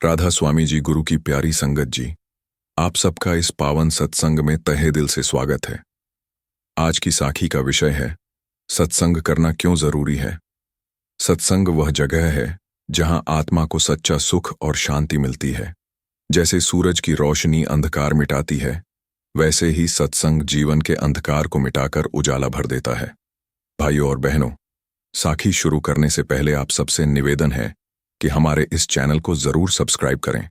राधा स्वामी जी गुरु की प्यारी संगत जी, आप सबका इस पावन सत्संग में तहे दिल से स्वागत है। आज की साखी का विषय है सत्संग करना क्यों जरूरी है। सत्संग वह जगह है जहां आत्मा को सच्चा सुख और शांति मिलती है। जैसे सूरज की रोशनी अंधकार मिटाती है, वैसे ही सत्संग जीवन के अंधकार को मिटाकर उजाला भर देता है। भाइयों और बहनों, साखी शुरू करने से पहले आप सबसे निवेदन है कि हमारे इस चैनल को जरूर सब्सक्राइब करें,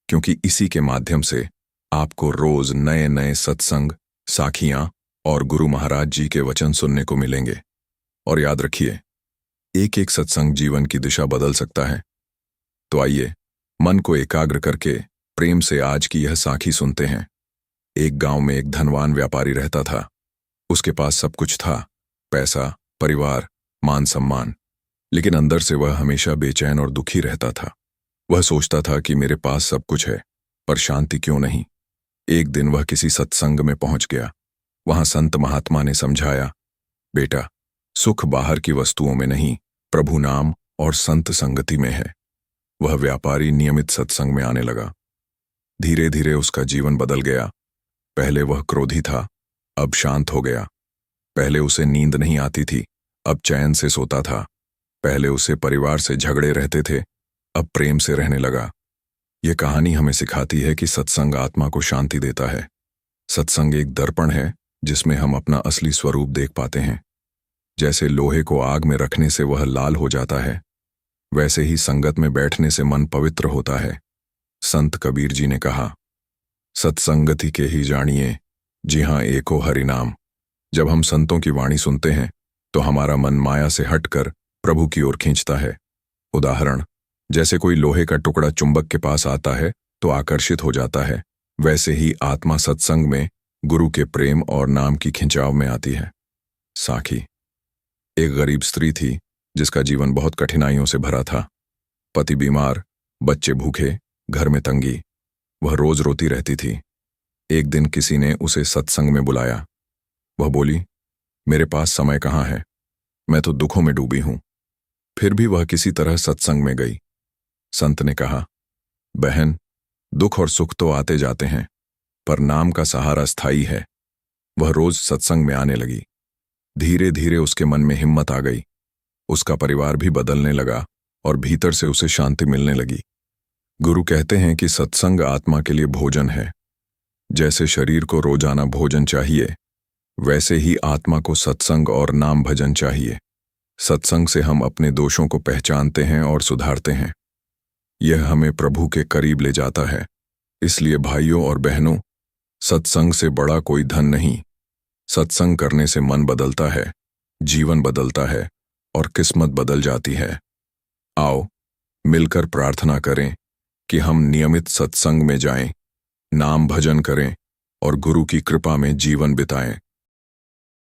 क्योंकि इसी के माध्यम से आपको रोज नए नए सत्संग, साखियां और गुरु महाराज जी के वचन सुनने को मिलेंगे। और याद रखिए, एक एक सत्संग जीवन की दिशा बदल सकता है। तो आइए, मन को एकाग्र करके प्रेम से आज की यह साखी सुनते हैं। एक गांव में एक धनवान व्यापारी रहता था। उसके पास सब कुछ था, पैसा, परिवार, मान सम्मान, लेकिन अंदर से वह हमेशा बेचैन और दुखी रहता था। वह सोचता था कि मेरे पास सब कुछ है, पर शांति क्यों नहीं। एक दिन वह किसी सत्संग में पहुंच गया। वहां संत महात्मा ने समझाया, बेटा, सुख बाहर की वस्तुओं में नहीं, प्रभु नाम और संत संगति में है। वह व्यापारी नियमित सत्संग में आने लगा। धीरे धीरे उसका जीवन बदल गया। पहले वह क्रोधी था, अब शांत हो गया। पहले उसे नींद नहीं आती थी, अब चैन से सोता था। पहले उसे परिवार से झगड़े रहते थे, अब प्रेम से रहने लगा। यह कहानी हमें सिखाती है कि सत्संग आत्मा को शांति देता है। सत्संग एक दर्पण है जिसमें हम अपना असली स्वरूप देख पाते हैं। जैसे लोहे को आग में रखने से वह लाल हो जाता है, वैसे ही संगत में बैठने से मन पवित्र होता है। संत कबीर जी ने कहा, सत्संगति के ही जानिए, जी हां एको हरि नाम। जब हम संतों की वाणी सुनते हैं तो हमारा मन माया से हटकर प्रभु की ओर खींचता है। उदाहरण, जैसे कोई लोहे का टुकड़ा चुंबक के पास आता है तो आकर्षित हो जाता है, वैसे ही आत्मा सत्संग में गुरु के प्रेम और नाम की खिंचाव में आती है। साखी। एक गरीब स्त्री थी जिसका जीवन बहुत कठिनाइयों से भरा था। पति बीमार, बच्चे भूखे, घर में तंगी। वह रोज रोती रहती थी। एक दिन किसी ने उसे सत्संग में बुलाया। वह बोली, मेरे पास समय कहाँ है, मैं तो दुखों में डूबी हूं। फिर भी वह किसी तरह सत्संग में गई। संत ने कहा, बहन, दुख और सुख तो आते जाते हैं, पर नाम का सहारा स्थायी है। वह रोज सत्संग में आने लगी। धीरे धीरे उसके मन में हिम्मत आ गई। उसका परिवार भी बदलने लगा और भीतर से उसे शांति मिलने लगी। गुरु कहते हैं कि सत्संग आत्मा के लिए भोजन है। जैसे शरीर को रोजाना भोजन चाहिए, वैसे ही आत्मा को सत्संग और नाम भजन चाहिए। सत्संग से हम अपने दोषों को पहचानते हैं और सुधारते हैं। यह हमें प्रभु के करीब ले जाता है। इसलिए भाइयों और बहनों, सत्संग से बड़ा कोई धन नहीं। सत्संग करने से मन बदलता है, जीवन बदलता है और किस्मत बदल जाती है। आओ, मिलकर प्रार्थना करें कि हम नियमित सत्संग में जाएं, नाम भजन करें और गुरु की कृपा में जीवन बिताएं।